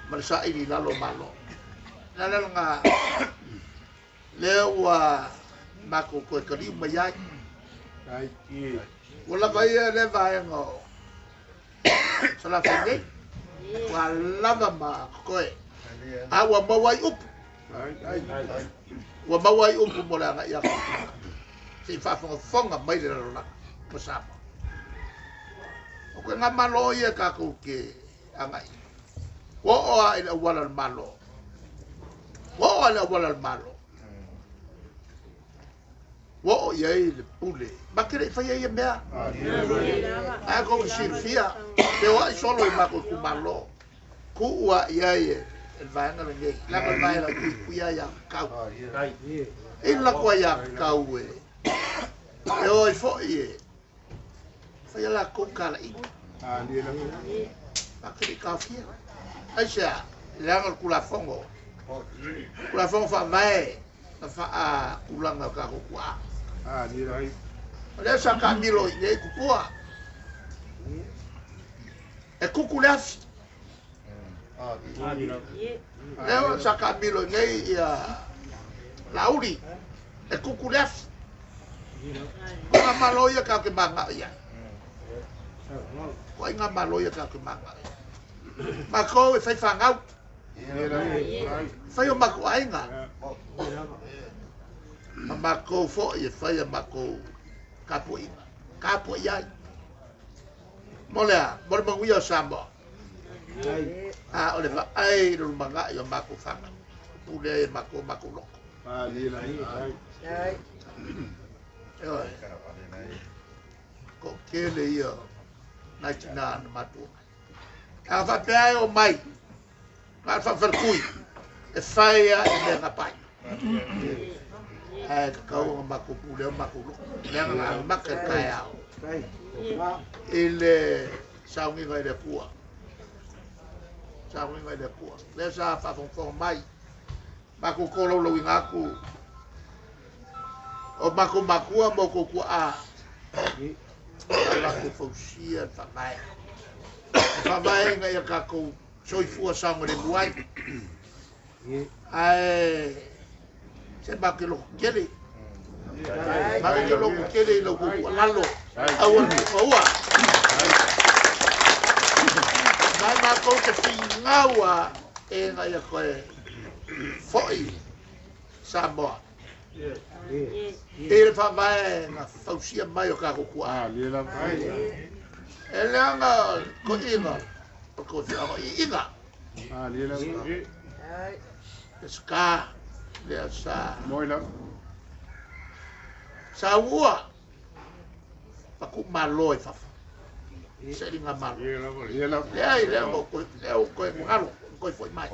Malasa ini lalo malo. Nalal nga lewa mako ko kali mayai. Wala kaya le vai ngo. Sala fende. Wala ma ko e. Awa mawai up. Wa mawai up mo la nga ya. Si fa fonga mai le la. Pasapa. O ko nga malo ia ka ko ke angai. Wo o ila wala malo. Wo ala wala malo. Wo ia le pule. Makere fa ia mea. A ko si fia. Te wa solo ma ko malo. Ku wa ia e vai nga nge. La ko vai la ku ia ya ka. Ila ko ya ka we. E o fo ie. Fa ia la ko kala i. Makere ka fia. Aisha, langa kula fongo. Kula fongo fa vai. Na fa a kula nga ka ko kwa. Ni rai. Ole sa ka milo ne ku kwa. E kukulas. Leo sa ka milo ne ya lauri. E kukulas. Ko malo ya ka ke manga ya. Ko nga malo ya ka ke manga. Mako e fai fangau. Fai o mako ainga. Mako fo e fai mako kapo inga. Kapo ia. Molea, mor manguia samba. Ole va ai ru manga yo mako fanga. Pule mako lo. Ko kele ia. Na china na matu. A fa pea o mai. Ka fa verkui. E faia e me ngapai. E kau mako pule mako lo. Lenga maka kaya. Ele saungi ngai de pua. Saungi ngai de pua. Le sa fa fon mai. Mako kolo lo ngaku. O mako makua mo ko ku a. Ala ko fosia fa mai. Fa mai ngai ka ko soifua sango le buai. Ai se bakelo kele. Bakelo kele lo ku lalo. Awal faua. Mai ma ko te fingawa e ngai ko foi Samoa. Ele fa vai na fosia mai o ka ko ku a. Ele anga ko ina. Ko te ina. Ska le sa. Moila. Sa ua. Paku malo e fa. Se ringa malo. Le ai le ko ngalo ko foi mai.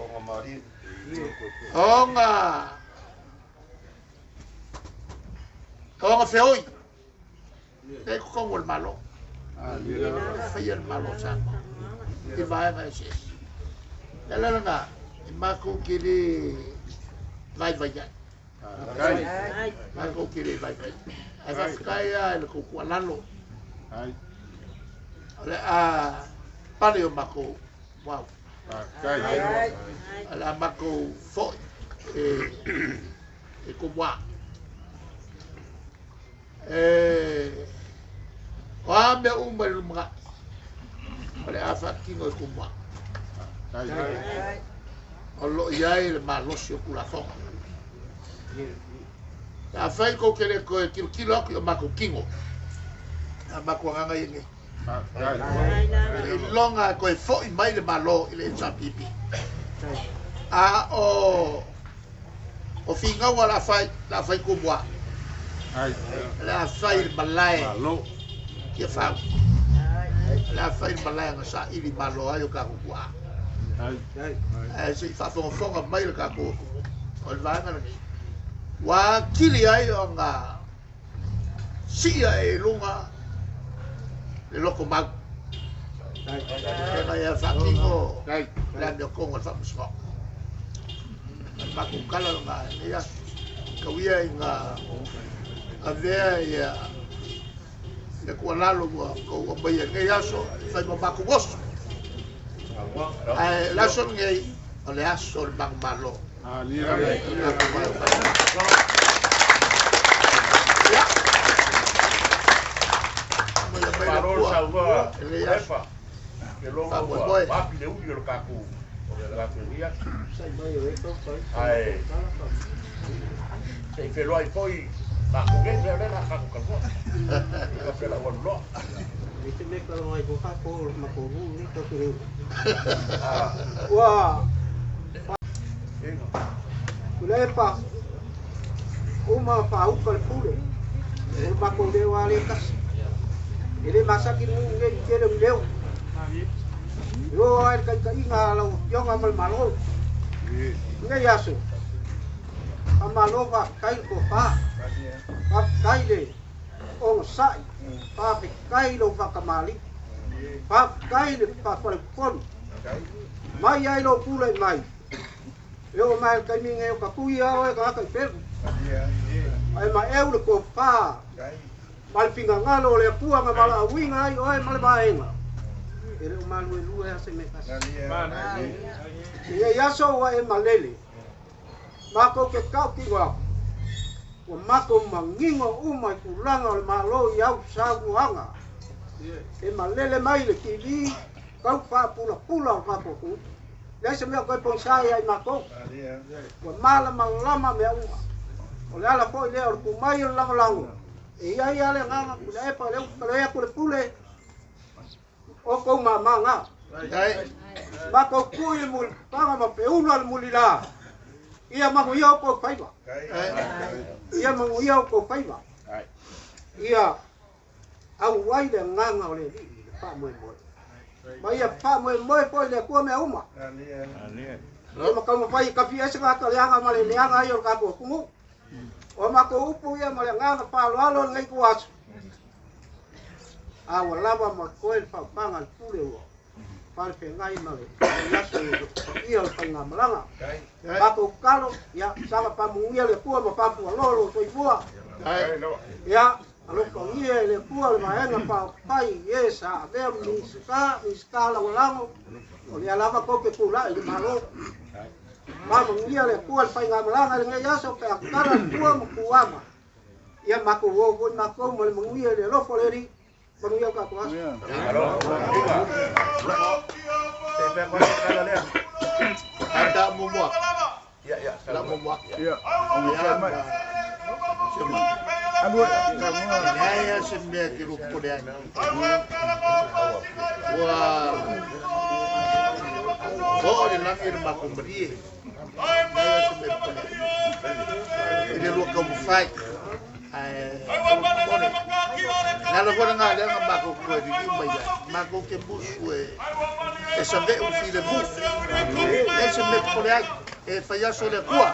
Onga feoi. E ko ngol malo. Fai el malo sa. Ti vai vai se. La nga mako kili vai ya. Mako kili vai. Ai va kaya el ko lalo. Ole a pale o mako. Wow. Ala mako foi. E ko wa. Wa me umel mga. Ole a fa kingo ko wa. Olo iai le malosio kula fo. A fai ko kele ko kilo ko mako kingo. A mako nganga yenge. Longa ko fo i mai le malo ile sa pipi. A o finga wala fai ko boa. La fai balai. Malo. Ke fa. La fai balai nga sa ili malo ayo ka ko boa. Se fa fonga mai le ka ko. O va nga ni. Wa kili ai o nga. Sia e lunga. Le loko mau. Kaya ya fa kingo. La de kongo fa musco. Ma ku kala nga ya. Kawia nga avea ya le ko lalo ko bai ngai aso fa mo ba ko bos La son ngai o le aso le bang malo. Parol salva. Lefa. Que logo papi le uyo lo kaku. La teoría. Ai. Se felo ai foi la juguete le la kaku kalvo. La fela wollo. Itu me kalau ai buka ko makoru ni to kiri. Wah. Kulepa. Uma pau kal pule. Uma ko de wale kas. Ini masakin ngai kere leu. Lo ai kai nga lo yo ngamal malo. Ngai aso. Amalo va kai ko pa. Pa kai le. O sai. Pa kai lo va kamali. Pa kai le pa pon. Mai ai lo pule mai. Yo mai kai mi ngai ka kuia o ka kai per. Ai ma eu le ko pa. Mal pinga ngalo le pua nga mala winga ai oi mal baenga. Ele o malu lu e se me kas. Ia so wa e malele. Mako ke kau ki wa. O mako mangingo uma ku langa le malo ia sa buanga. E malele mai le ki kau fa pula mako ku. Le se me ko pon sai ai mako. O mala malama me uma. O le ala po le o ku mai la lango. Ia le nganga ku le pa le ku le pule o ko manga ba ko ku i mul panga ma pe una mulila ia ma ia ko faiba ia ma ia ko faiba ia au wai le nganga o le pa mo ma ia pa mo po le ku me uma ma ka mo pai ka pia se ka ka leanga ma le leanga ia ka ko ku o ma ko upu ia ma le nganga pa lo ngai ku asu a wala ma ko el pa panga pule o pa pe ngai ma le laso ia pa nga malanga ba ko kalo ya sama pa mu ia le pu ma pa pu lo so ibua ya alo ko ia le pu le ma nga pa pai esa de mi ska la wala o le lava ko ke pula i malo ma mo ia le pu pa nga malanga le ngai aso pe akala pu mo kuama ia ma ko wo ma ko mo le mo ia le lo fo le ri Bang Yau ka kuas. Ada muak. Ya ya. Ada muak. Ya. Abu ya sembe ki rupo dia. Wah. Oh, di langir makumbri. Ya sembe. Ini lu ka bufai. Nalo ko nga le nga mako ko di maya mako ke buswe e sabe un file bu e se me ko le e faya so le kwa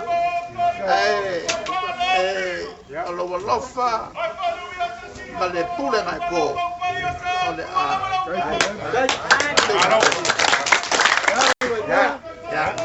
alo walofa male pule na ko ole ya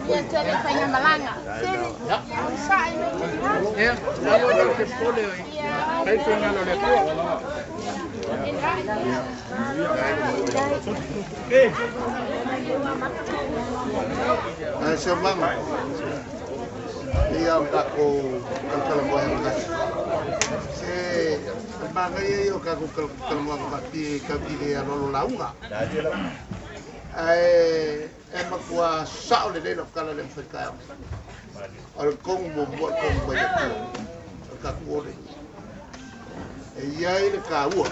Dia cari pengen melanga. Ya. Sai. Ya, lalu ada sepuluh. Saya tinggal oleh tua. Semang dia aku kalau mau yang kasih. Semangat yo aku kalau mau mati kabile lalu launga. Emak gua sao le lo kala le fika. Al kong mo buat kong banyak tu. Ka kuore. Ia ile kaua.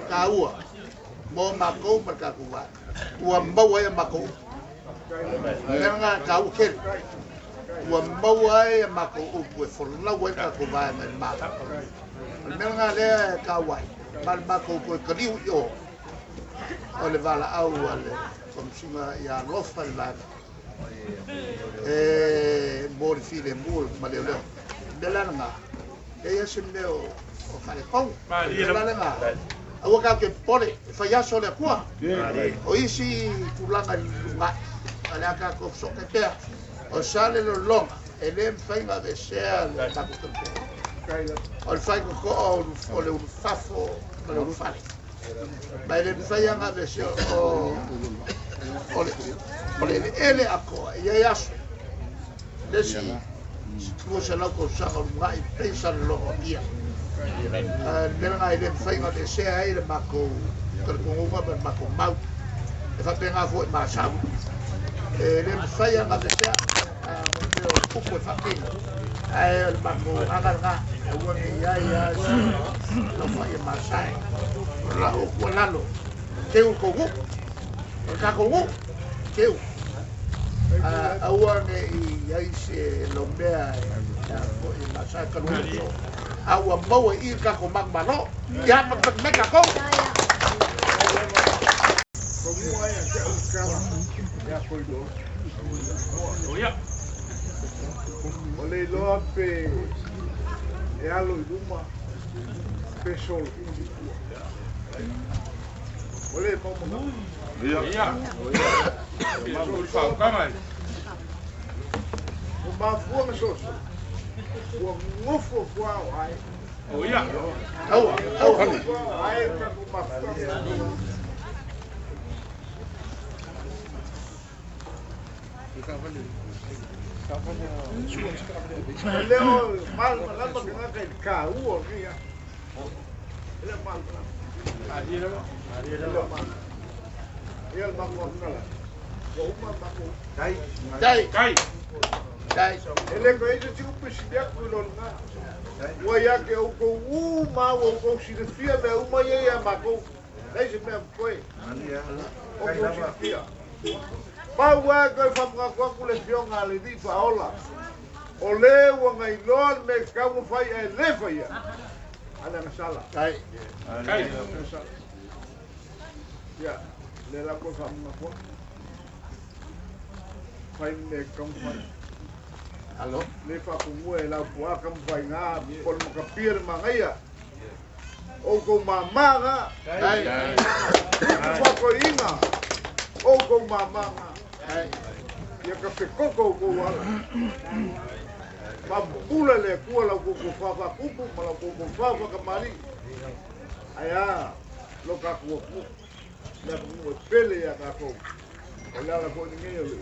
Kaua. Mo mako merka kuwa. Wa mbawa ya mako. Nga kau ken. Wa mbawa ya mako upu fola wa ka kuwa na ma. Nga le kawai. Mal mako upu kaliu yo. Ole vala au ale. Komsima ya lofa la mor file mor maleo delanga ya simeo o fale kon delanga awaka ke pole fa ya sole kwa o isi tulanga lunga ala ka ko sokete o sale lo longa ele fainga de ser la takutempe o fainga ko o le fafo lo fale ba ele fainga de ser o Ole ele ako ia yaso desi mo se la ko sa o mai pensa lo dia nela ile fainga de se ai le mako ko ko ba mako mau e fa penga fo ma sa le fainga de se mo ko fa penga ai le mako aga nga o ni ya lo fai ma sa la o ko lalo te un ko ka ko keu aua ne i aise lombea i masaka luto aua maua i ka ko magmalo ya me ka ko ole loa pe e alo i luma pe sol ole como Ya. o mafua me soso o ngofo kwa ai Oh ya. au ai ka ko mafua leo mal lama que ka uo ria ele mal ele mal kala uma mako dai ele ko ese chico presidia ko lo nga wa ya que o ko uma o ko si de fia me uma ya mako dai se me foi o ko si fia pa wa ko fa ko ko le fion ale di fa ola o le wa ngai lo me ka mo fai e le fa ya ana na sala dai ya le la ko fa mo fai me kom fai allo le fa ku mo e la bua kam fai nga pol mo ka pier mangaia o ko mama nga dai fa ko ina o ko mama nga ya ka pe koko ko wala pa pula le ku la ko fa fa ku ma la ko fa fa ka mari aya lo ka ku la mo pele ya ka ko la la ko ni nge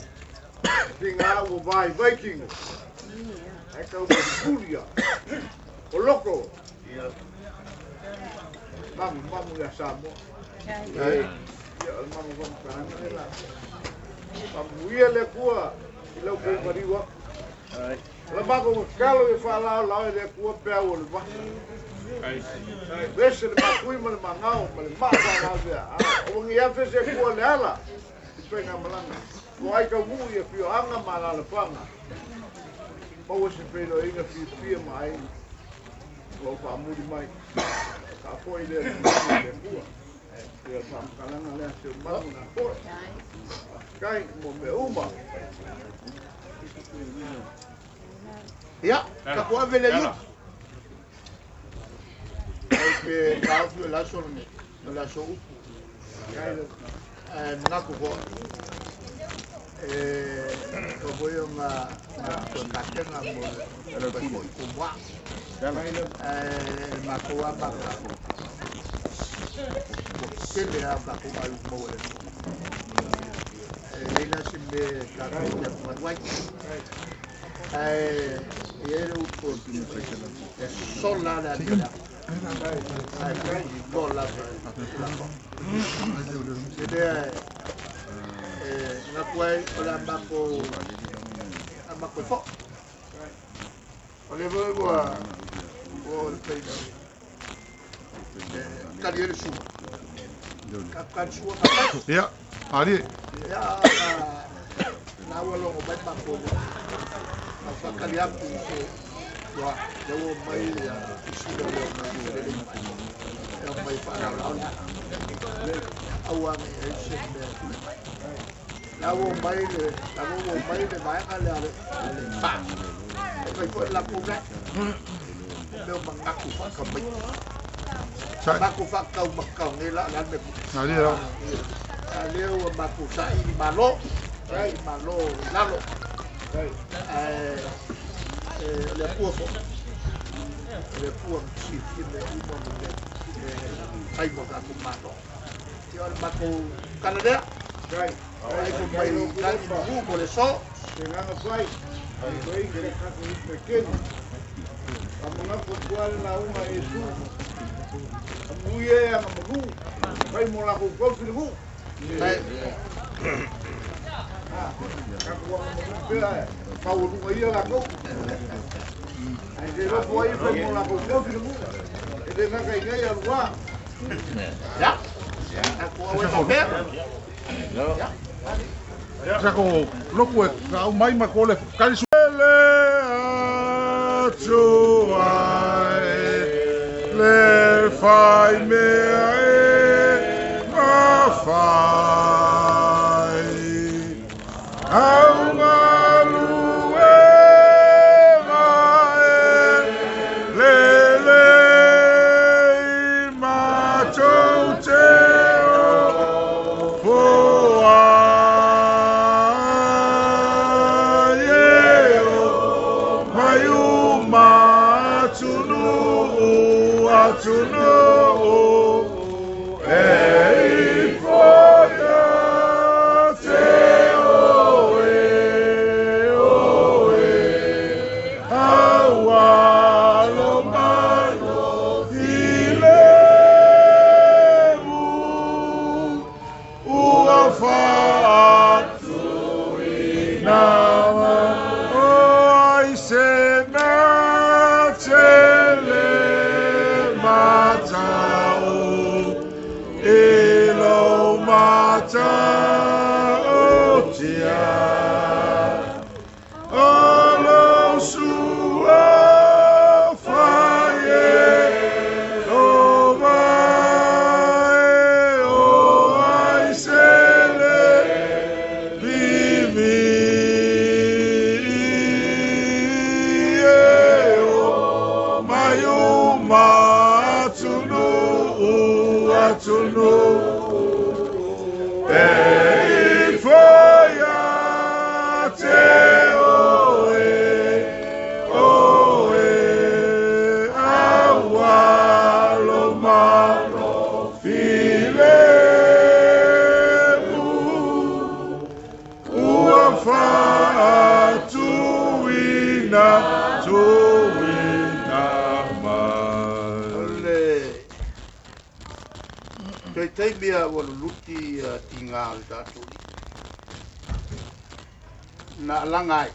Pinga o vai Viking. É que o Fúria. O louco. Vamos já sabe. Vamos para lá. Vamos ir lá cua. Ele o que mariwa. Lá bago calo e fala lá ele cua pé o leva. Vê se ele vai mal mangau, mal mata lá. O ngia fez e cua lá. Pega malanga. Ko ai ka mu ia fio anga mala le panga. Mo se pelo inga fio mai. Lo pa mu di mai. Ka foi le ku. Ia pam kalanga le se mamu na ko. Kai mo me uma. Ya, ka vele yu. Ke ka fu la so ne, la so u. Ngaku ko ko boyo nga ko katenga mo ko wa. Ngaku wa ba ka. Sele apa ko ba mo le. Leila simbe ka ko wa. Yero po sola la dia. Sola la. Ngakuai ola ambako fo. Ole boa o pe. Kaliere su. Kakan su ka. Ya, ali. Ya na walo mo bai bako. Apa kalian itu ya jauh mai ya sudah mai yang mai para lawan awam lawo mai le mai ala pa kai ko la ku na do mengaku fa kamai aku fa kau bakau ni la lan me ali ya leo baku sai malo lalo le può si tiene uno ai mo ka kumato ti ora ba ko Canada ai ko mai kan mo le so Llegando fai, ahí que está muy pequeño. Vamos a jugar la una y tú. Muy bien, vamos a fai mo la jugar sin ju. Kau lu iya la ko. Ai de lo foi fai mo la jugar sin ju. Ede na kai ngai ya luar. Ya. Aku awal sampai. Ya. Sako loku e ka mai ma ko le kali suele atuai le fai me ma fai au malu e ma le ma chote to know ei foia te oe awalo mano ilemu ua fatu inawa oi se na tele matao elo matao tia olo sua faye o vai o ai sele vivi o mayuma to know ei foia te oe awalo mano filemu ua fatuina Tei mea waluluti tinga al tatu. Na langai,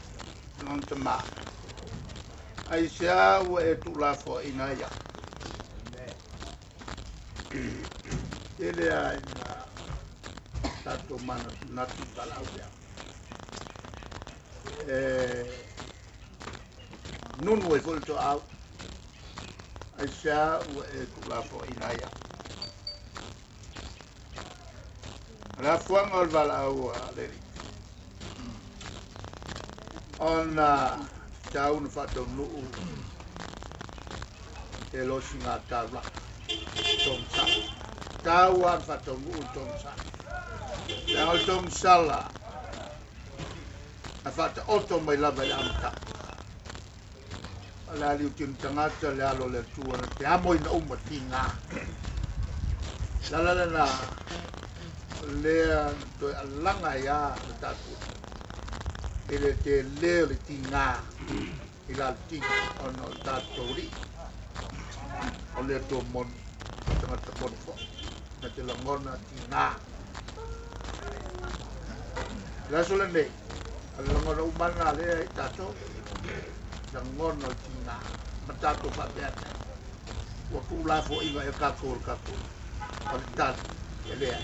non tema. Aisha wa etula fo inaya. Ele ai na tatu mana nati balauya. Nun wa volto out. Aisha wa etula fo inaya. La fuang val au leri. On tau na whatau nuu e losi ngā tāra tong sa tau an whatau nuu tong sa e au tong sala a whata oto mai lava le amta ala liu tinu tangata le alo le tua te amoi na uma ti ngā lala na lea toi alanga ia le tatu ele te leo le ti ngā i la ti ono tatu ri o le to mon tangata mon fo na te langona ti ngā la sole nei ala langona umana lea i tatu langona ti ngā ma tatu whapeata ua kuulafo inga e kako o le tatu e lea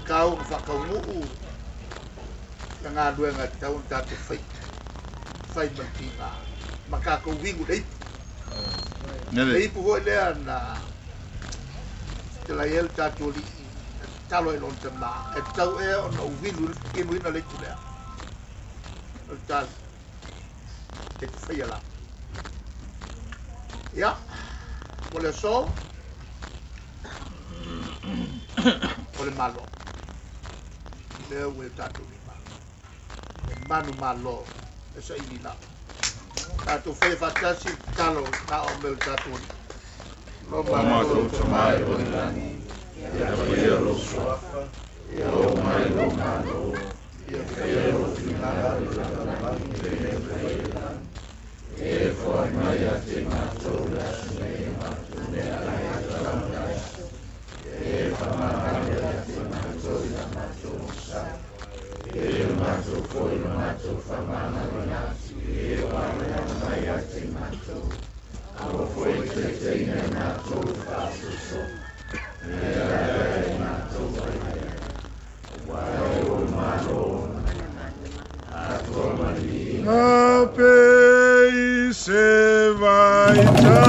kau whakaungu na ngā luenga te tau tātou whai mantinga ma kako wingu leipu leipu hoi lea na te lai el tātou li talo e non te mā e tau e o na uwinu inu ina leipu lea o tātou e te whai ala ia o le so o le malo leo ue tātou ni manu malo e sa ini la tātou whai whatasi talo na o mel tātou ni lo mātou tamai o ni lani ia whai alo swafa ia o mai lo malo ia whai alo whingara i lana mani pene whai lani e whai mai a te mātou la sune e mātou ne ai a tarangai e whamahane a te mātou i a mātou sa e mātou foi na mātou whamahane atu e wale a mai a te mātou o foi te teine mātou whātou so e ai mātou ai wai o mālo a tua mani Ape se vai ta